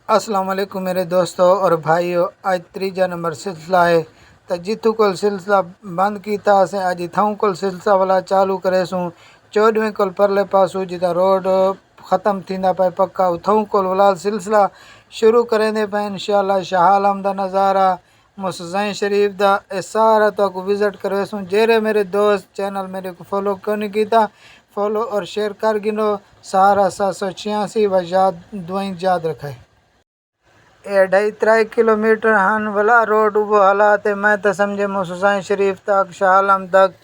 अस्सलाम वालेकुम मेरे दोस्तों और भाइयों। आज तीजा नंबर सिलसिला है तो जितू को सिलसिला बंद किया असें अज इथाऊ को सिलसिला वाला चालू करेसूँ 14वें को परले पासू जिता रोड ख़त्म थींदा पे पक्का उथाऊ को वाला सिलसिला शुरू करेंदे पे इंशाअल्लाह। शाह आलम दा नज़ारा मुसज़ाइन शरीफ दा ए सारा तो विजिट करेसूँ। जेरे मेरे दोस्त चैनल मेरे को फॉलो क्यों नहीं किया फॉलो और शेयर कर गिनो। सारा 786 व याद दुआई याद रखे। ये 2.5 किलोमीटर हन वाला रोड वो हालात है। मैं तो समझे मुसज़ाइन शरीफ तक शाह आलम तक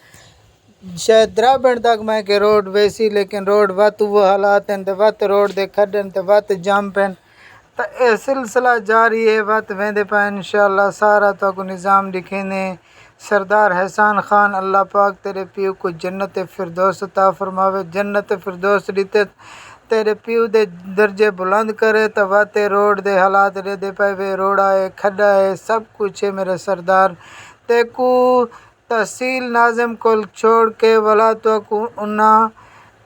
शायद द्राबण तक मैं के रोड वैसी लेकिन रोड वत वो हालात हैं तो वत रोड दे खड्डन तो वत जम पेन तो ये सिलसिला जारी है वत वेंदे पे इंशाअल्लाह। सारा तो को निज़ाम दिखेने सरदार एहसान खान अल्लाह पाक तेरे पियो को जन्नत फिरदौस अता फरमावे। जन्नत फिरदौस दीते तेरे पियो दे दर्जे बुलंद करे तो वाते रोड दे हालात रे दे पे वे रोड़ा है खड्डा है सब कुछ है मेरे सरदार। तेकू तहसील नाजिम को छोड़ के वाला तो को उन्ना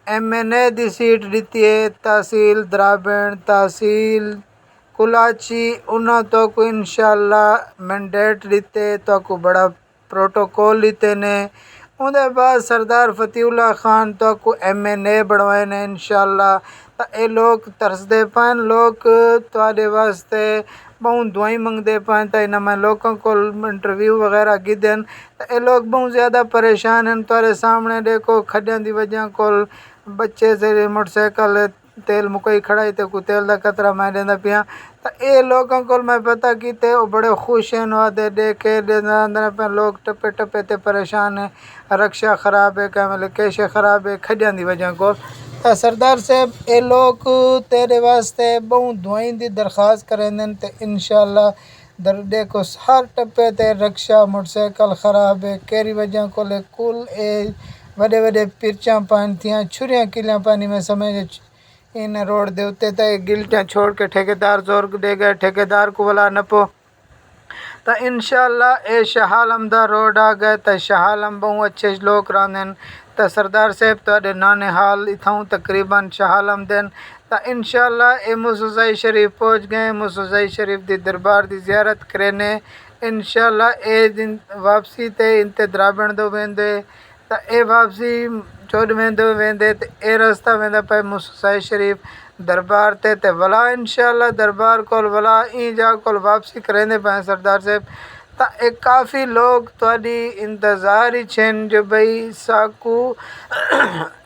MNA दी सीट दी है। तहसील द्राबण तहसील कुलाची उन्ना तो को इंशाअल्लाह मैंडेट दीते तो को बड़ा प्रोटोकॉल लीते ने। उनके बाद सरदार फतेहुल्ला खान तो को MNA बनवाए ने इंशाअल्लाह। तो ये लोग तरसदे पान लोग तुहाडे वास्ते बहुत दुआई मंगते पान तो इन्हें लोगों को इंटरव्यू वगैरह गिदन तो ये लोग बहुत ज़्यादा परेशान हैं। तुहारे सामने देखो खड्डियां दी वजह को बच्चे से मोटरसाइकिल तेल मुकई खड़ाई तो को तेल का कतरा मैं देंदा पिया तो ये लोगों को मैं पता कीते वो बड़े खुश हैं वादे देखे अंदर पे लोग टप्पे टप्पे ते परेशान है। रक्षा ख़राब है क्या मतलब कैसे ख़राब है खड्डियां दी वजह को तो सरदार साहब ये लोग तेरे वास्ते बहुत दुआई दी दरख्वास्त करें तो इंशाअल्लाह दर्दे को हर टप्पे ते रक्षा मोटरसाइकिल ख़राब है केरी वजह को ले कुल ए बड़े बड़े पिरचा पान थियाँ छुरियाँ किलियाँ पानी में समझ इन रोड दे उत्ते तक गिल्टियाँ छोड़ के ठेकेदार जोर दे गए ठेकेदार को वाला नपो तो इंशाअल्लाह ए शाह आलम दा रोड आ गए तो शाह आलम बहुत अच्छे लोग रहंदे तो सरदार साहब तो नाने हाल इथाऊ तकरीबन शाह आलम दिन तो इंशाअल्लाह ए मुसज़ाई शरीफ पहुँच गए। मुसज़ाई शरीफ दी दरबार दी ज़ियारत करेने इंशाअल्लाह ए दिन वापसी ते इनते द्राबण दो वेंदे तो ए वापसी 14वें दो वेंदे तो ए रास्ता वेंदा पे मुसज़ाई शरीफ दरबार ते वला इंशाअल्लाह दरबार को वला ई जा को वापसी करेंदे पे सरदार साहब तो एक काफ़ी लोग थोड़ी इंतज़ार ही छन जो भाई साकू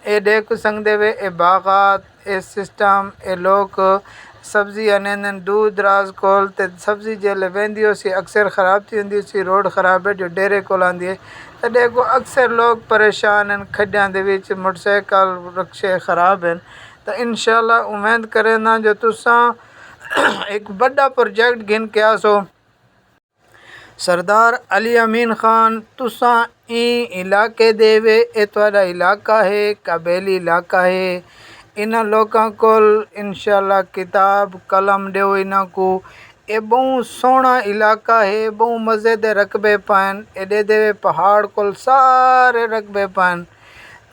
ए देख संगदे वे ए बागात ए सिस्टम ए लोग सब्जी अनेन दूर दराज कोल ते सब्जी जेले वेंदी सी अक्सर ख़राब थी होंदी सी रोड ख़राब है जो डेरे को आंदी है तो देखो अक्सर लोग परेशान हैं खड्डियां दे विच मोटरसाइकिल रक्शे ख़राब हैं तो इंशाअल्लाह उम्मीद करें ना जो तुसा एक बड़ा प्रोजेक्ट गिन के आसो सरदार अली अमीन खान तुसा ई इलाके देवे ए तुहाडा इलाका है कबैली इलाका है इन्ह लोगों को इंशाअल्लाह किताब कलम दो इन्हों को ये बहुत सोहना इलाका है बहुत मज़े दे रकबे पान एडे दे पहाड़ को सारे रकबे पान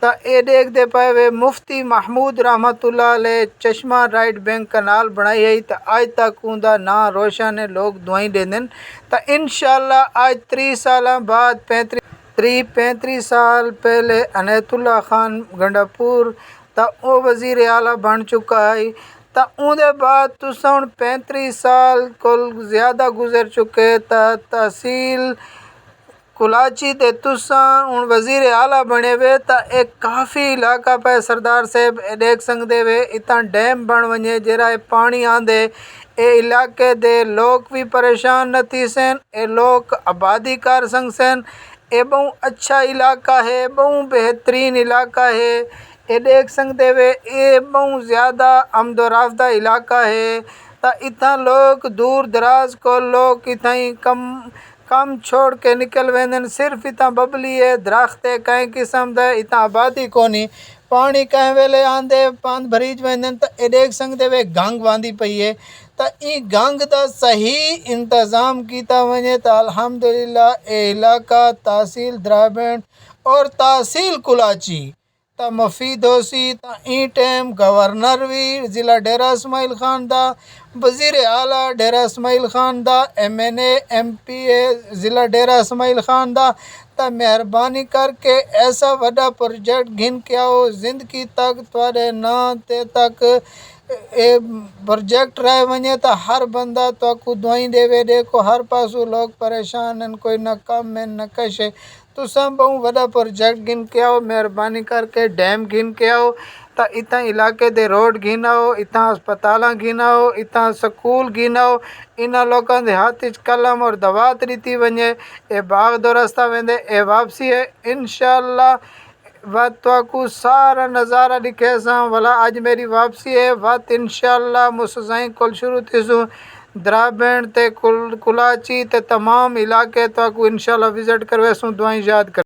तो ये देख दे पाए वे मुफ्ती महमूद रहमतुल्लाह अलैह चश्मा राइट बैंक कनाल बनाई है तो आज तक उनका ना रोशन है लोग दुआई देन तो इंशाअल्लाह आज 30 साल बाद 35 साल पहले अनैतुल्ला खान गंडापुर तो वो वज़ीर आला बन चुका है तो उनके बाद तुसा 35 साल को ज़्यादा गुजर चुके तो तहसील कुलाची ते तुसा हूँ वज़ीर आला बने वे तो एक काफ़ी इलाका पे सरदार साहब देख सकते वे इतना डैम बन वने जरा पानी आंदे ए इलाके दे लोग भी परेशान न थी सन ए लोग आबादी कर संग सन ए बहुत अच्छा इलाका है बहुत बेहतरीन इलाका है ये देख सकते वे ये बहुत ज़्यादा आमदोरफ्ता इलाका है तो इतना लोग दूर दराज को लोग इतना ही कम छोड़ के निकल वेंदन सिर्फ इतना बबली है दरख्त है कई किस्म का इतना आबादी कोनी पानी कहीं वेले आंदे पान भरीज वेंदन तो ये देख सकते वे गंग बांधी पई है तो ई गंग का सही इंतज़ाम किया वने तो अल्हम्दुलिल्लाह ए इलाका तहसील द्राबण और तहसील कुलाची ਤਾਂ ਮਫੀਦ ਹੋਸੀ ਤਾਂ ई टाइम गवर्नर भी ज़िला डेरा इस्माइल खान दा, वज़ीर आला डेरा इस्माइल खान दा, MNA MPA ज़िला डेरा इस्माइल खान दा। ਤਾਂ ਮਿਹਰਬਾਨੀ ਕਰਕੇ ਐਸਾ ਵੱਡਾ ਪ੍ਰੋਜੈਕਟ ਗਿਣ ਕੇ ਆਓ ਜ਼ਿੰਦਗੀ ਤੱਕ ਤੁਹਾਡੇ ਨਾਂ ਤੇ ਤੱਕ ਇਹ प्रोजेक्ट रहे वञे त हर बंदा तो दुआई देवे देखो हर पासों लोग परेशान हैं, कोई न कम में न कशे। तो सब बहु वड़ा प्रोजेक्ट गिन के आओ, मेहरबानी करके डैम गिन के आओ, तो इतना इलाके दे रोड गिनाओ, इतना अस्पताल गिनाओ, इतना स्कूल गिनाओ। इन्हों लोगों के हाथ कलम और दवात रीति वने ए बाग दो रास्ता वेंदे ए वापसी है इंशाअल्लाह। वत तो सारा नज़ारा दिखे सा वाला आज मेरी वापसी है वत इंशाअल्लाह मुसजाई कुल शुरू थीसू द्राबेण ते कुलाची ते तमाम इलाके तो इंशाअल्लाह विजिट करवेसूँ दुआई याद कर।